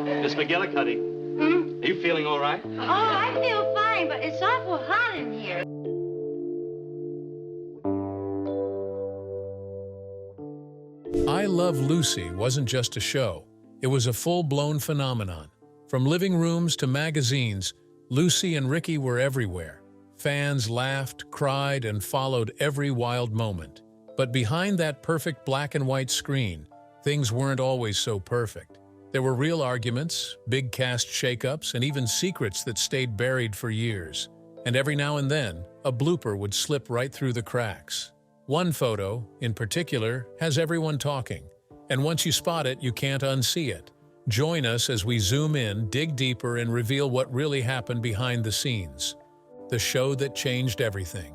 Miss McGillicuddy, are you feeling all right? Oh, I feel fine, but it's awful hot in here. I Love Lucy wasn't just a show. It was a full-blown phenomenon. From living rooms to magazines, Lucy and Ricky were everywhere. Fans laughed, cried, and followed every wild moment. But behind that perfect black and white screen, things weren't always so perfect. There were real arguments, big cast shakeups, and even secrets that stayed buried for years. And every now and then, a blooper would slip right through the cracks. One photo, in particular, has everyone talking. And once you spot it, you can't unsee it. Join us as we zoom in, dig deeper, and reveal what really happened behind the scenes. The show that changed everything.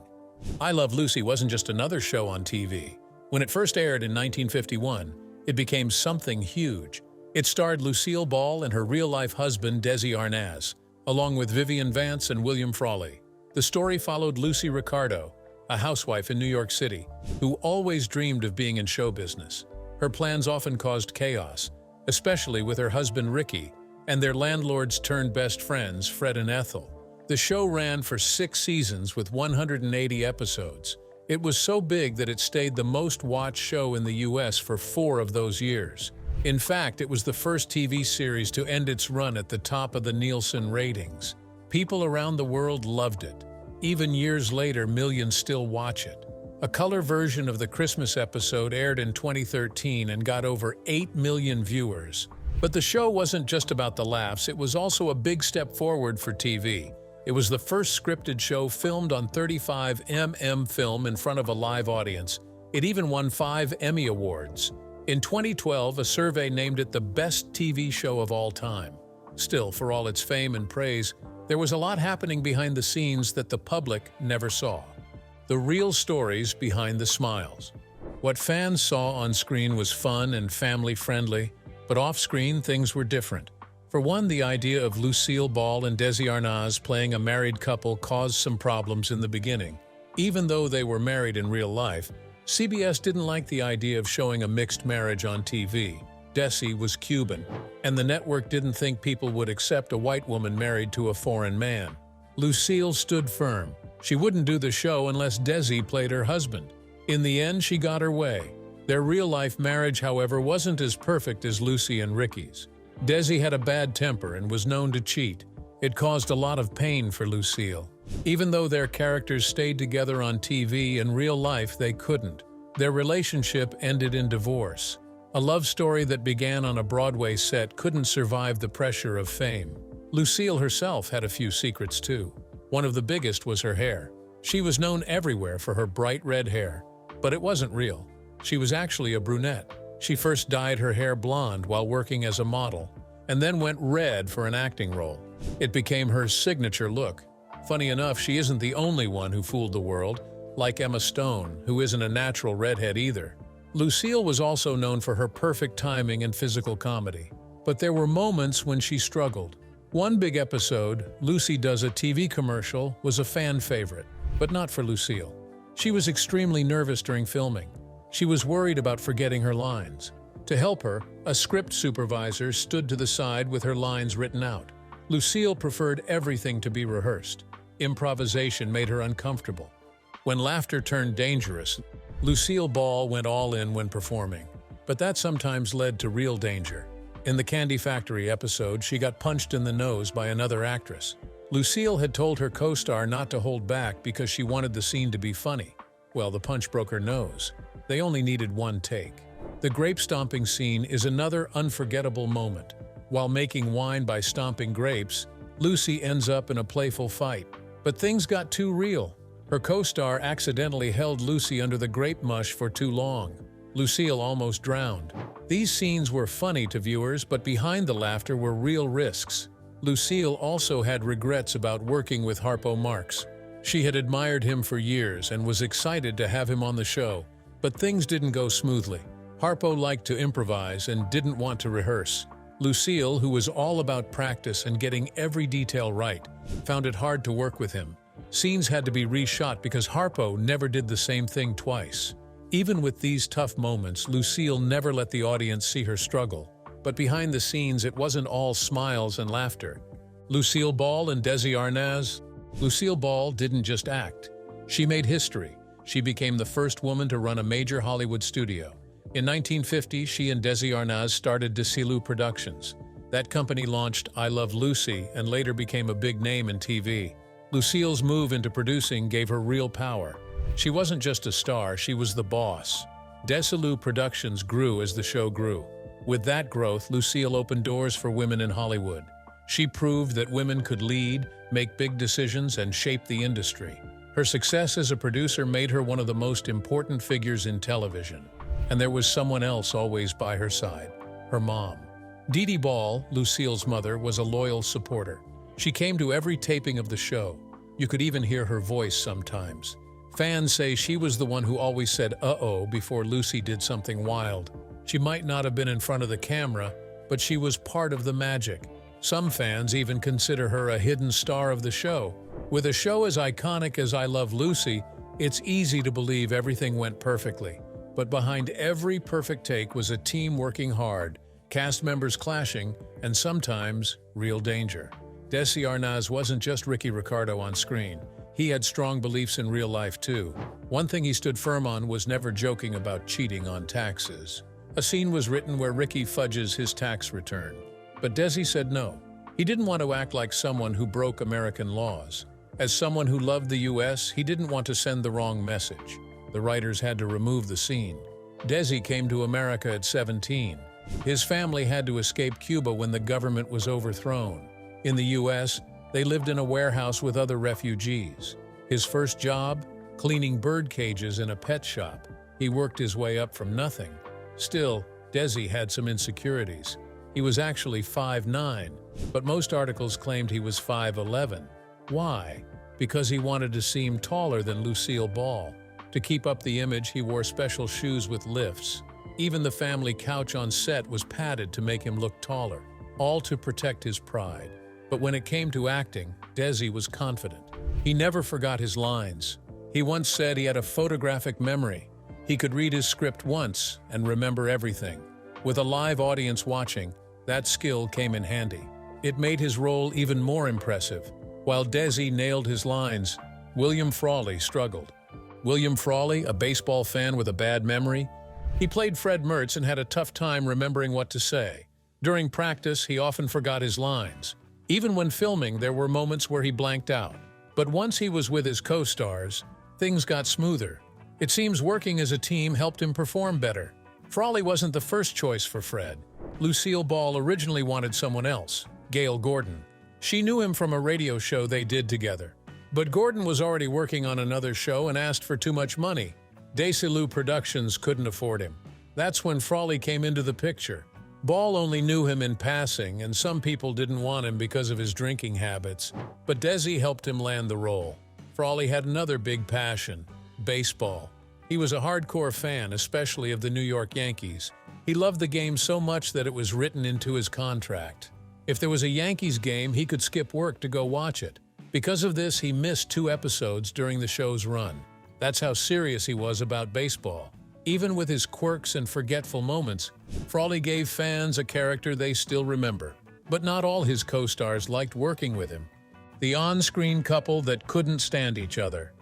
I Love Lucy wasn't just another show on TV. When it first aired in 1951, it became something huge. It starred Lucille Ball and her real-life husband, Desi Arnaz, along with Vivian Vance and William Frawley. The story followed Lucy Ricardo, a housewife in New York City, who always dreamed of being in show business. Her plans often caused chaos, especially with her husband Ricky and their landlords-turned-best friends, Fred and Ethel. The show ran for 6 seasons with 180 episodes. It was so big that it stayed the most-watched show in the US for 4 of those years. In fact, it was the first TV series to end its run at the top of the Nielsen ratings. People around the world loved it. Even years later, millions still watch it. A color version of the Christmas episode aired in 2013 and got over 8 million viewers. But the show wasn't just about the laughs, it was also a big step forward for TV. It was the first scripted show filmed on 35mm film in front of a live audience. It even won 5 Emmy Awards. In 2012, a survey named it the best TV show of all time. Still, for all its fame and praise, there was a lot happening behind the scenes that the public never saw. The real stories behind the smiles. What fans saw on screen was fun and family-friendly, but off-screen things were different. For one, the idea of Lucille Ball and Desi Arnaz playing a married couple caused some problems in the beginning. Even though they were married in real life, CBS didn't like the idea of showing a mixed marriage on TV. Desi was Cuban, and the network didn't think people would accept a white woman married to a foreign man. Lucille stood firm. She wouldn't do the show unless Desi played her husband. In the end, she got her way. Their real-life marriage, however, wasn't as perfect as Lucy and Ricky's. Desi had a bad temper and was known to cheat. It caused a lot of pain for Lucille. Even though their characters stayed together on TV, in real life they couldn't. Their relationship ended in divorce. A love story that began on a Broadway set couldn't survive the pressure of fame. Lucille herself had a few secrets too. One of the biggest was her hair. She was known everywhere for her bright red hair, but it wasn't real. She was actually a brunette. She first dyed her hair blonde while working as a model, and then went red for an acting role. It became her signature look. Funny enough, she isn't the only one who fooled the world, like Emma Stone, who isn't a natural redhead either. Lucille was also known for her perfect timing and physical comedy. But there were moments when she struggled. One big episode, Lucy Does a TV Commercial, was a fan favorite, but not for Lucille. She was extremely nervous during filming. She was worried about forgetting her lines. To help her, a script supervisor stood to the side with her lines written out. Lucille preferred everything to be rehearsed. Improvisation made her uncomfortable. When laughter turned dangerous, Lucille Ball went all in when performing. But that sometimes led to real danger. In the Candy Factory episode, she got punched in the nose by another actress. Lucille had told her co-star not to hold back because she wanted the scene to be funny. Well, the punch broke her nose. They only needed one take. The grape stomping scene is another unforgettable moment. While making wine by stomping grapes, Lucy ends up in a playful fight. But things got too real. Her co-star accidentally held Lucy under the grape mush for too long. Lucille almost drowned. These scenes were funny to viewers, but behind the laughter were real risks. Lucille also had regrets about working with Harpo Marx. She had admired him for years and was excited to have him on the show, but things didn't go smoothly. Harpo liked to improvise and didn't want to rehearse. Lucille, who was all about practice and getting every detail right, found it hard to work with him. Scenes had to be reshot because Harpo never did the same thing twice. Even with these tough moments, Lucille never let the audience see her struggle. But behind the scenes, it wasn't all smiles and laughter. Lucille Ball and Desi Arnaz. Lucille Ball didn't just act. She made history. She became the first woman to run a major Hollywood studio. In 1950, she and Desi Arnaz started Desi Productions. That company launched I Love Lucy and later became a big name in TV. Lucille's move into producing gave her real power. She wasn't just a star, she was the boss. Desi Productions grew as the show grew. With that growth, Lucille opened doors for women in Hollywood. She proved that women could lead, make big decisions, and shape the industry. Her success as a producer made her one of the most important figures in television. And there was someone else always by her side, her mom. Dee Ball, Lucille's mother, was a loyal supporter. She came to every taping of the show. You could even hear her voice sometimes. Fans say she was the one who always said uh-oh before Lucy did something wild. She might not have been in front of the camera, but she was part of the magic. Some fans even consider her a hidden star of the show. With a show as iconic as I Love Lucy, it's easy to believe everything went perfectly. But behind every perfect take was a team working hard, cast members clashing, and sometimes real danger. Desi Arnaz wasn't just Ricky Ricardo on screen. He had strong beliefs in real life too. One thing he stood firm on was never joking about cheating on taxes. A scene was written where Ricky fudges his tax return. But Desi said no. He didn't want to act like someone who broke American laws. As someone who loved the US, he didn't want to send the wrong message. The writers had to remove the scene. Desi came to America at 17. His family had to escape Cuba when the government was overthrown. In the US, they lived in a warehouse with other refugees. His first job? Cleaning bird cages in a pet shop. He worked his way up from nothing. Still, Desi had some insecurities. He was actually 5'9", but most articles claimed he was 5'11". Why? Because he wanted to seem taller than Lucille Ball. To keep up the image, he wore special shoes with lifts. Even the family couch on set was padded to make him look taller, all to protect his pride. But when it came to acting, Desi was confident. He never forgot his lines. He once said he had a photographic memory. He could read his script once and remember everything. With a live audience watching, that skill came in handy. It made his role even more impressive. While Desi nailed his lines, William Frawley struggled. William Frawley, a baseball fan with a bad memory, he played Fred Mertz and had a tough time remembering what to say. During practice, he often forgot his lines. Even when filming, there were moments where he blanked out. But once he was with his co-stars, things got smoother. It seems working as a team helped him perform better. Frawley wasn't the first choice for Fred. Lucille Ball originally wanted someone else, Gail Gordon. She knew him from a radio show they did together. But Gordon was already working on another show and asked for too much money. Desi Productions couldn't afford him. That's when Frawley came into the picture. Ball only knew him in passing, and some people didn't want him because of his drinking habits. But Desi helped him land the role. Frawley had another big passion, baseball. He was a hardcore fan, especially of the New York Yankees. He loved the game so much that it was written into his contract. If there was a Yankees game, he could skip work to go watch it. Because of this, he missed 2 episodes during the show's run. That's how serious he was about baseball. Even with his quirks and forgetful moments, Frawley gave fans a character they still remember. But not all his co-stars liked working with him. The on-screen couple that couldn't stand each other.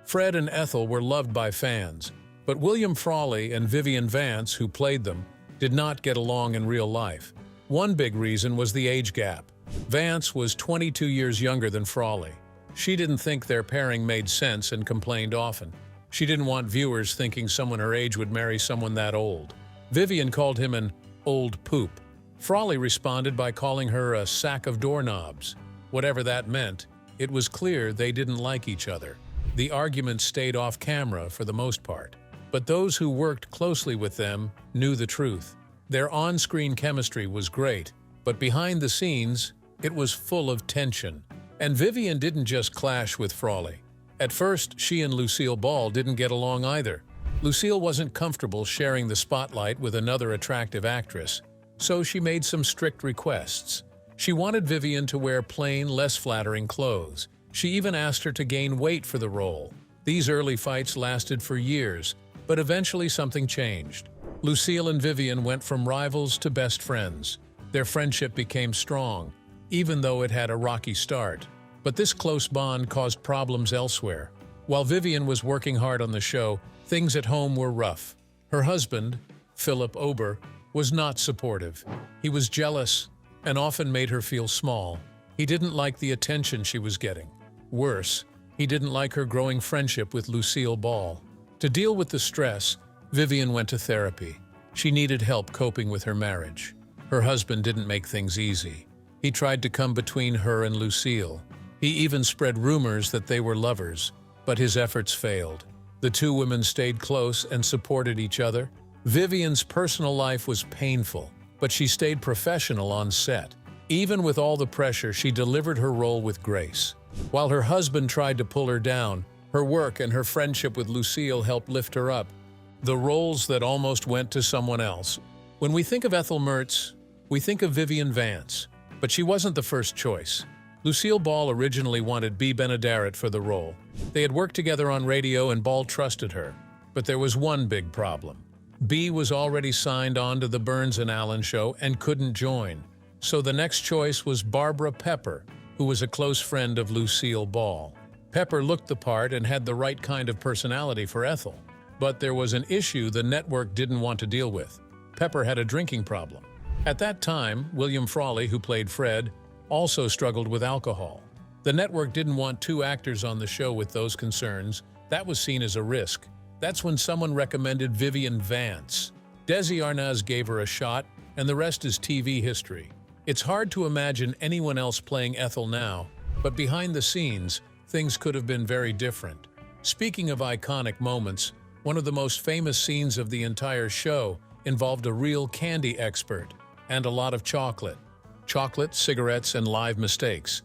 Fred and Ethel were loved by fans, but William Frawley and Vivian Vance, who played them, did not get along in real life. One big reason was the age gap. Vance was 22 years younger than Frawley. She didn't think their pairing made sense and complained often. She didn't want viewers thinking someone her age would marry someone that old. Vivian called him an old poop. Frawley responded by calling her a sack of doorknobs. Whatever that meant, it was clear they didn't like each other. The arguments stayed off camera for the most part. But those who worked closely with them knew the truth. Their on-screen chemistry was great, but behind the scenes, it was full of tension. And Vivian didn't just clash with Frawley. At first, she and Lucille Ball didn't get along either. Lucille wasn't comfortable sharing the spotlight with another attractive actress, so she made some strict requests. She wanted Vivian to wear plain, less flattering clothes. She even asked her to gain weight for the role. These early fights lasted for years, but eventually something changed. Lucille and Vivian went from rivals to best friends. Their friendship became strong, even though it had a rocky start. But this close bond caused problems elsewhere. While Vivian was working hard on the show, things at home were rough. Her husband, Philip Ober, was not supportive. He was jealous and often made her feel small. He didn't like the attention she was getting. Worse, he didn't like her growing friendship with Lucille Ball. To deal with the stress, Vivian went to therapy. She needed help coping with her marriage. Her husband didn't make things easy. He tried to come between her and Lucille. He even spread rumors that they were lovers, but his efforts failed. The two women stayed close and supported each other. Vivian's personal life was painful, but she stayed professional on set. Even with all the pressure, she delivered her role with grace. While her husband tried to pull her down, her work and her friendship with Lucille helped lift her up. The roles that almost went to someone else. When we think of Ethel Mertz, we think of Vivian Vance, but she wasn't the first choice. Lucille Ball originally wanted Bea Benaderet for the role. They had worked together on radio and Ball trusted her. But there was one big problem. Bea was already signed on to the Burns and Allen show and couldn't join. So the next choice was Barbara Pepper, who was a close friend of Lucille Ball. Pepper looked the part and had the right kind of personality for Ethel. But there was an issue the network didn't want to deal with. Pepper had a drinking problem. At that time, William Frawley, who played Fred, also struggled with alcohol. The network didn't want two actors on the show with those concerns. That was seen as a risk. That's when someone recommended Vivian Vance. Desi Arnaz gave her a shot, and the rest is TV history. It's hard to imagine anyone else playing Ethel now, but behind the scenes, things could have been very different. Speaking of iconic moments, one of the most famous scenes of the entire show involved a real candy expert and a lot of chocolate. Chocolate, cigarettes, and live mistakes.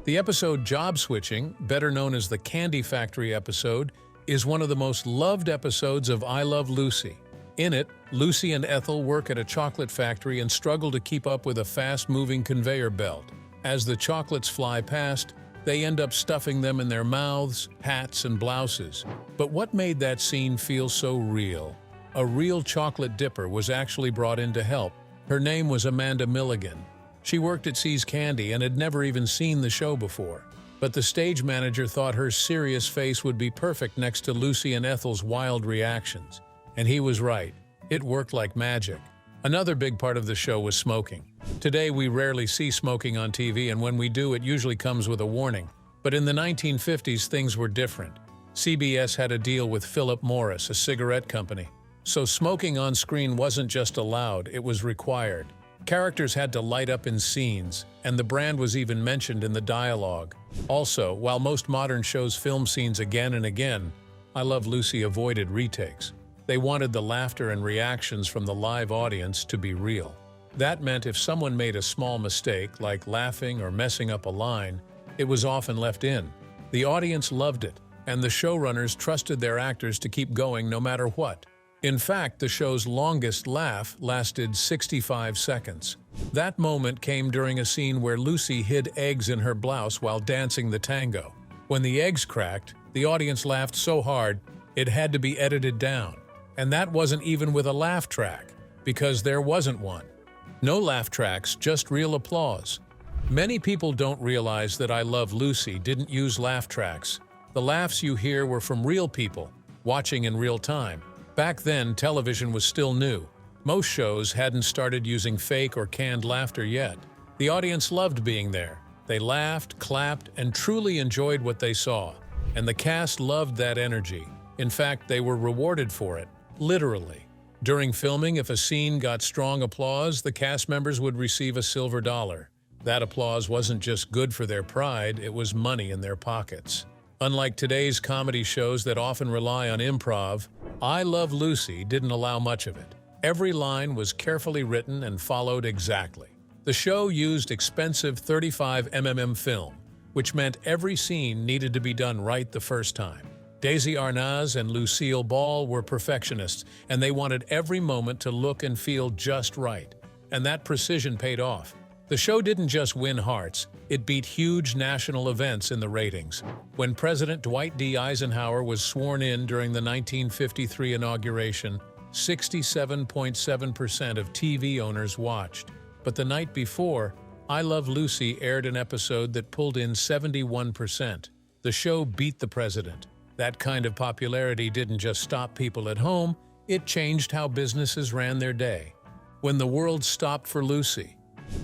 The episode Job Switching, better known as the Candy Factory episode, is one of the most loved episodes of I Love Lucy. In it, Lucy and Ethel work at a chocolate factory and struggle to keep up with a fast-moving conveyor belt. As the chocolates fly past, they end up stuffing them in their mouths, hats, and blouses. But what made that scene feel so real? A real chocolate dipper was actually brought in to help. Her name was Amanda Milligan. She worked at See's Candy and had never even seen the show before. But the stage manager thought her serious face would be perfect next to Lucy and Ethel's wild reactions. And he was right. It worked like magic. Another big part of the show was smoking. Today, we rarely see smoking on TV, and when we do, it usually comes with a warning. But in the 1950s, things were different. CBS had a deal with Philip Morris, a cigarette company. So smoking on screen wasn't just allowed, it was required. Characters had to light up in scenes, and the brand was even mentioned in the dialogue. Also, while most modern shows film scenes again and again, I Love Lucy avoided retakes. They wanted the laughter and reactions from the live audience to be real. That meant if someone made a small mistake, like laughing or messing up a line, it was often left in. The audience loved it, and the showrunners trusted their actors to keep going no matter what. In fact, the show's longest laugh lasted 65 seconds. That moment came during a scene where Lucy hid eggs in her blouse while dancing the tango. When the eggs cracked, the audience laughed so hard it had to be edited down. And that wasn't even with a laugh track, because there wasn't one. No laugh tracks, just real applause. Many people don't realize that I Love Lucy didn't use laugh tracks. The laughs you hear were from real people, watching in real time. Back then, television was still new. Most shows hadn't started using fake or canned laughter yet. The audience loved being there. They laughed, clapped, and truly enjoyed what they saw. And the cast loved that energy. In fact, they were rewarded for it, literally. During filming, if a scene got strong applause, the cast members would receive a silver dollar. That applause wasn't just good for their pride, it was money in their pockets. Unlike today's comedy shows that often rely on improv, I Love Lucy didn't allow much of it. Every line was carefully written and followed exactly. The show used expensive 35mm film, which meant every scene needed to be done right the first time. Desi Arnaz and Lucille Ball were perfectionists, and they wanted every moment to look and feel just right. And that precision paid off. The show didn't just win hearts, it beat huge national events in the ratings. When President Dwight D. Eisenhower was sworn in during the 1953 inauguration, 67.7% of TV owners watched. But the night before, I Love Lucy aired an episode that pulled in 71%. The show beat the president. That kind of popularity didn't just stop people at home, it changed how businesses ran their day. When the world stopped for Lucy.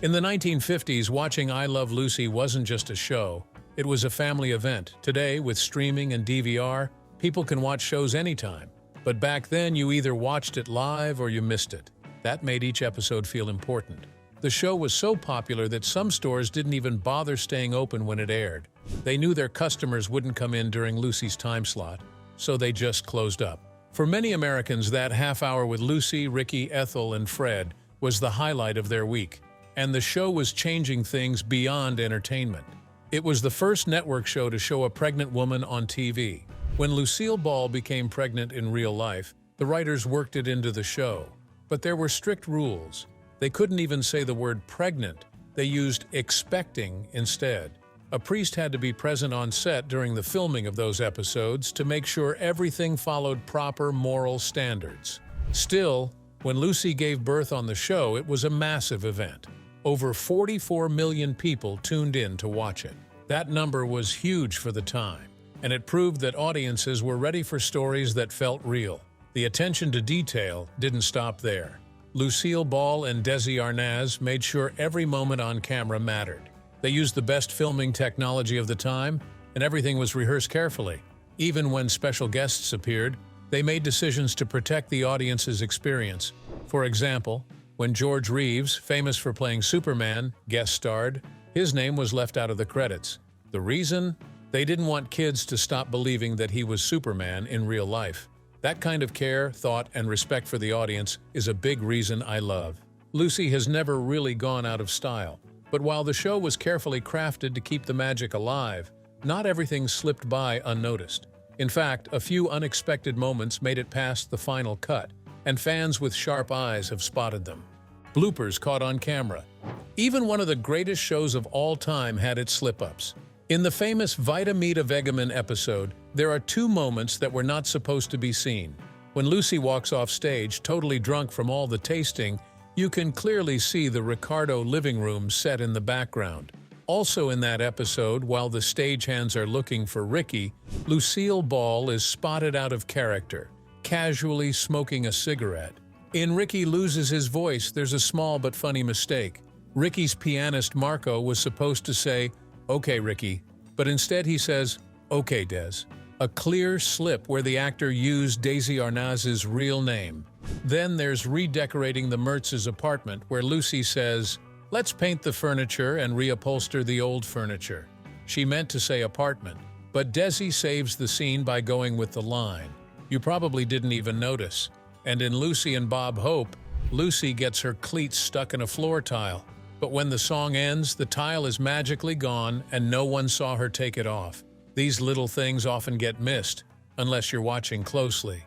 In the 1950s, watching I Love Lucy wasn't just a show, it was a family event. Today, with streaming and DVR, people can watch shows anytime. But back then, you either watched it live or you missed it. That made each episode feel important. The show was so popular that some stores didn't even bother staying open when it aired. They knew their customers wouldn't come in during Lucy's time slot, so they just closed up. For many Americans, that half hour with Lucy, Ricky, Ethel, and Fred was the highlight of their week. And the show was changing things beyond entertainment. It was the first network show to show a pregnant woman on TV. When Lucille Ball became pregnant in real life, the writers worked it into the show. But there were strict rules. They couldn't even say the word pregnant. They used expecting instead. A priest had to be present on set during the filming of those episodes to make sure everything followed proper moral standards. Still, when Lucy gave birth on the show, it was a massive event. Over 44 million people tuned in to watch it. That number was huge for the time, and it proved that audiences were ready for stories that felt real. The attention to detail didn't stop there. Lucille Ball and Desi Arnaz made sure every moment on camera mattered. They used the best filming technology of the time, and everything was rehearsed carefully. Even when special guests appeared, they made decisions to protect the audience's experience. For example, when George Reeves, famous for playing Superman, guest starred, his name was left out of the credits. The reason? They didn't want kids to stop believing that he was Superman in real life. That kind of care, thought, and respect for the audience is a big reason I love. Lucy has never really gone out of style, but while the show was carefully crafted to keep the magic alive, not everything slipped by unnoticed. In fact, a few unexpected moments made it past the final cut, and fans with sharp eyes have spotted them. Bloopers caught on camera. Even one of the greatest shows of all time had its slip-ups. In the famous Vita Mita Vegamin episode, there are two moments that were not supposed to be seen. When Lucy walks off stage, totally drunk from all the tasting, you can clearly see the Ricardo living room set in the background. Also in that episode, while the stagehands are looking for Ricky, Lucille Ball is spotted out of character, casually smoking a cigarette. In Ricky Loses His Voice, there's a small but funny mistake. Ricky's pianist Marco was supposed to say, "Okay, Ricky," but instead he says, "Okay, Des." A clear slip where the actor used Desi Arnaz's real name. Then there's redecorating the Mertz's apartment, where Lucy says, "Let's paint the furniture and reupholster the old furniture." She meant to say apartment, but Desi saves the scene by going with the line, "You probably didn't even notice." And in Lucy and Bob Hope, Lucy gets her cleats stuck in a floor tile. But when the song ends, the tile is magically gone and no one saw her take it off. These little things often get missed, unless you're watching closely.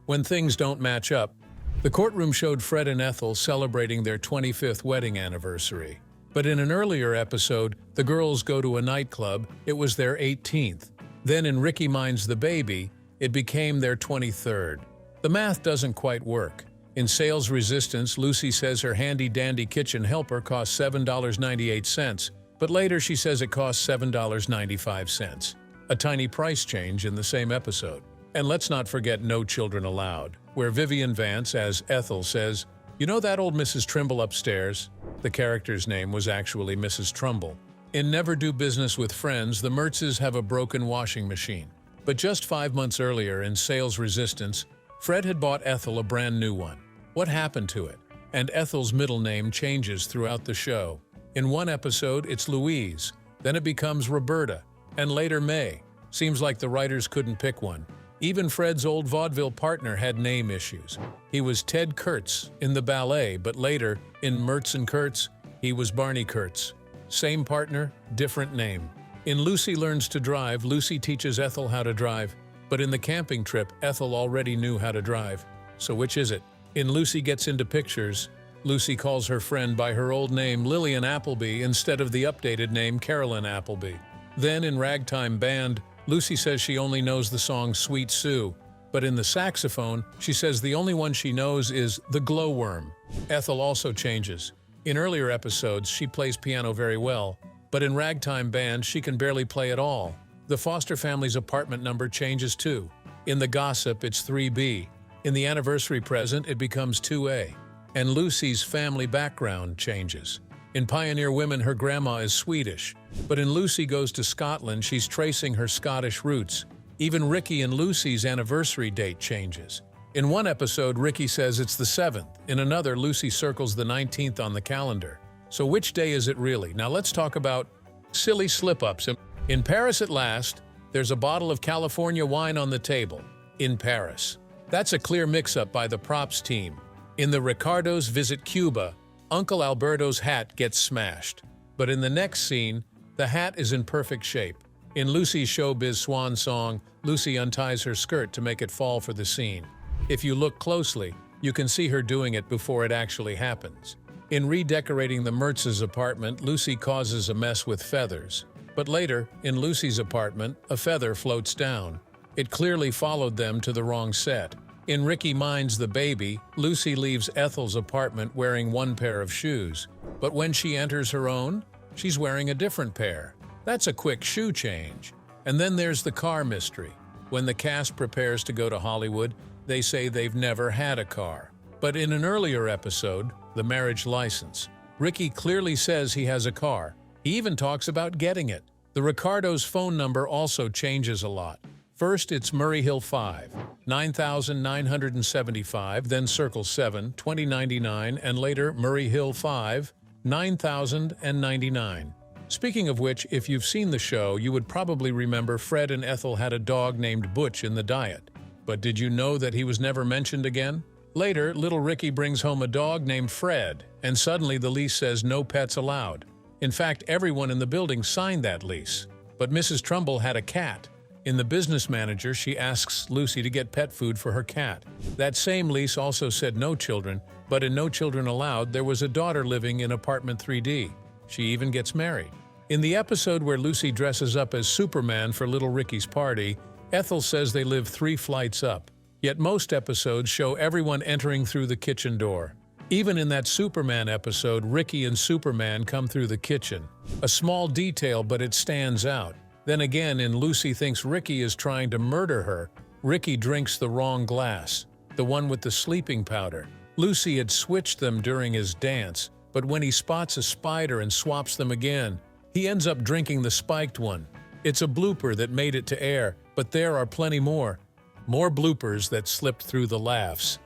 When things don't match up, the courtroom showed Fred and Ethel celebrating their 25th wedding anniversary. But in an earlier episode, the girls go to a nightclub, it was their 18th. Then in Ricky Minds the Baby, it became their 23rd. The math doesn't quite work. In Sales Resistance, Lucy says her handy-dandy kitchen helper costs $7.98, but later she says it costs $7.95. A tiny price change in the same episode. And let's not forget No Children Allowed, where Vivian Vance, as Ethel, says, "You know that old Mrs. Trimble upstairs?" The character's name was actually Mrs. Trumbull. In Never Do Business with Friends, the Mertzes have a broken washing machine. But just 5 months earlier, in Sales Resistance, Fred had bought Ethel a brand new one. What happened to it? And Ethel's middle name changes throughout the show. In one episode, it's Louise, then it becomes Roberta, and later May. Seems like the writers couldn't pick one. Even Fred's old vaudeville partner had name issues. He was Ted Kurtz in the ballet, but later, in Mertz and Kurtz, he was Barney Kurtz. Same partner, different name. In Lucy Learns to Drive, Lucy teaches Ethel how to drive, but in the camping trip, Ethel already knew how to drive. So which is it? In Lucy Gets Into Pictures, Lucy calls her friend by her old name Lillian Appleby instead of the updated name Carolyn Appleby. Then in Ragtime Band, Lucy says she only knows the song Sweet Sue, But in the saxophone, she says the only one she knows is the glowworm. Ethel also changes. In earlier episodes, she plays piano very well, but in Ragtime Band, she can barely play at all. The Foster family's apartment number changes too. In the gossip, it's 3B. In the anniversary present, it becomes 2A. And Lucy's family background changes. In Pioneer Women, her grandma is Swedish, but in Lucy Goes to Scotland, she's tracing her Scottish roots. Even Ricky and Lucy's anniversary date changes. In one episode, Ricky says it's the 7th. In another, Lucy circles the 19th on the calendar. So which day is it really? Now let's talk about silly slip-ups. In Paris at Last, there's a bottle of California wine on the table. In Paris. That's a clear mix-up by the props team. In the Ricardos Visit Cuba, Uncle Alberto's hat gets smashed. But in the next scene, the hat is in perfect shape. In Lucy's showbiz swan song, Lucy unties her skirt to make it fall for the scene. If you look closely, you can see her doing it before it actually happens. In redecorating the Mertz's apartment, Lucy causes a mess with feathers. But later, in Lucy's apartment, a feather floats down. It clearly followed them to the wrong set. In Ricky Minds the Baby, Lucy leaves Ethel's apartment wearing one pair of shoes. But when she enters her own, she's wearing a different pair. That's a quick shoe change. And then there's the car mystery. When the cast prepares to go to Hollywood, they say they've never had a car. But in an earlier episode, The Marriage License, Ricky clearly says he has a car. He even talks about getting it. The Ricardos' phone number also changes a lot. First, it's Murray Hill 5, 9,975, then Circle 7, 2099, and later Murray Hill 5, 9,099. Speaking of which, if you've seen the show, you would probably remember Fred and Ethel had a dog named Butch in the diet. But did you know that he was never mentioned again? Later, little Ricky brings home a dog named Fred, and suddenly the lease says no pets allowed. In fact, everyone in the building signed that lease. But Mrs. Trumbull had a cat. In The Business Manager, she asks Lucy to get pet food for her cat. That same lease also said no children, but in No Children Allowed, there was a daughter living in apartment 3D. She even gets married. In the episode where Lucy dresses up as Superman for little Ricky's party, Ethel says they live 3 flights up. Yet most episodes show everyone entering through the kitchen door. Even in that Superman episode, Ricky and Superman come through the kitchen. A small detail, but it stands out. Then again, in Lucy Thinks Ricky is Trying to Murder Her, Ricky drinks the wrong glass, the one with the sleeping powder. Lucy had switched them during his dance, but when he spots a spider and swaps them again, he ends up drinking the spiked one. It's a blooper that made it to air, but there are plenty more. More bloopers that slipped through the laughs.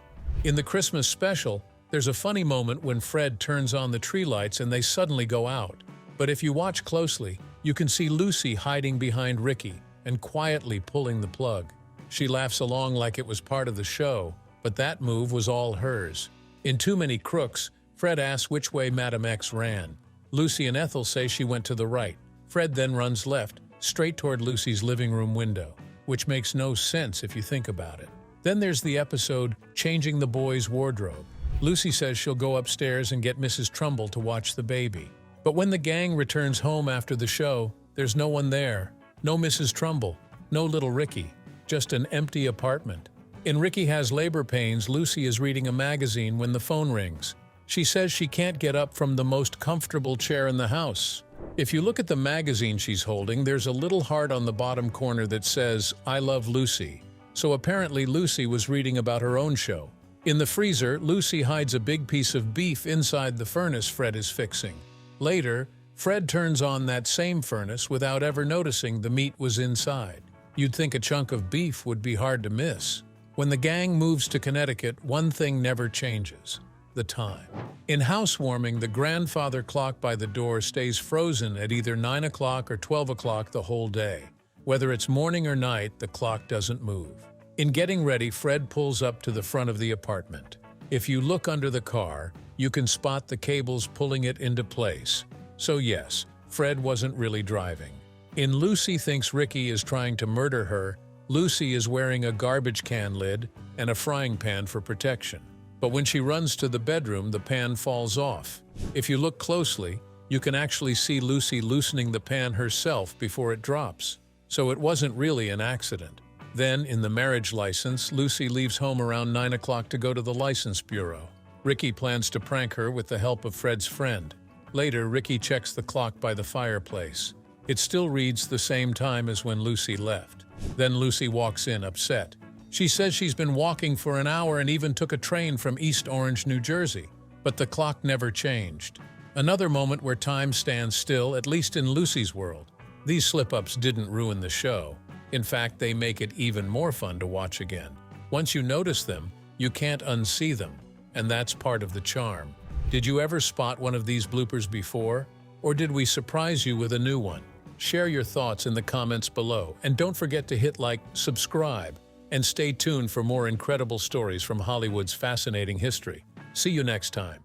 In the Christmas special, there's a funny moment when Fred turns on the tree lights and they suddenly go out. But if you watch closely, you can see Lucy hiding behind Ricky and quietly pulling the plug. She laughs along like it was part of the show, but that move was all hers. In Too Many Crooks, Fred asks which way Madam X ran. Lucy and Ethel say she went to the right. Fred then runs left, straight toward Lucy's living room window, which makes no sense if you think about it. Then there's the episode Changing the Boy's Wardrobe. Lucy says she'll go upstairs and get Mrs. Trumbull to watch the baby. But when the gang returns home after the show, there's no one there. No Mrs. Trumbull, no little Ricky, just an empty apartment. In Ricky Has Labor Pains, Lucy is reading a magazine when the phone rings. She says she can't get up from the most comfortable chair in the house. If you look at the magazine she's holding, there's a little heart on the bottom corner that says, I love Lucy. So apparently Lucy was reading about her own show. In the freezer, Lucy hides a big piece of beef inside the furnace Fred is fixing. Later, Fred turns on that same furnace without ever noticing the meat was inside. You'd think a chunk of beef would be hard to miss. When the gang moves to Connecticut, one thing never changes: the time. In housewarming, the grandfather clock by the door stays frozen at either 9 o'clock or 12 o'clock the whole day. Whether it's morning or night, the clock doesn't move. In Getting Ready, Fred pulls up to the front of the apartment. If you look under the car, you can spot the cables pulling it into place. So yes, Fred wasn't really driving. In Lucy Thinks Ricky is Trying to Murder Her, Lucy is wearing a garbage can lid and a frying pan for protection. But when she runs to the bedroom, the pan falls off. If you look closely, you can actually see Lucy loosening the pan herself before it drops. So it wasn't really an accident. Then, in the marriage license, Lucy leaves home around 9 o'clock to go to the license bureau. Ricky plans to prank her with the help of Fred's friend. Later, Ricky checks the clock by the fireplace. It still reads the same time as when Lucy left. Then Lucy walks in, upset. She says she's been walking for an hour and even took a train from East Orange, New Jersey. But the clock never changed. Another moment where time stands still, at least in Lucy's world. These slip-ups didn't ruin the show. In fact, they make it even more fun to watch again. Once you notice them, you can't unsee them, and that's part of the charm. Did you ever spot one of these bloopers before? Or did we surprise you with a new one? Share your thoughts in the comments below, and don't forget to hit like, subscribe, and stay tuned for more incredible stories from Hollywood's fascinating history. See you next time.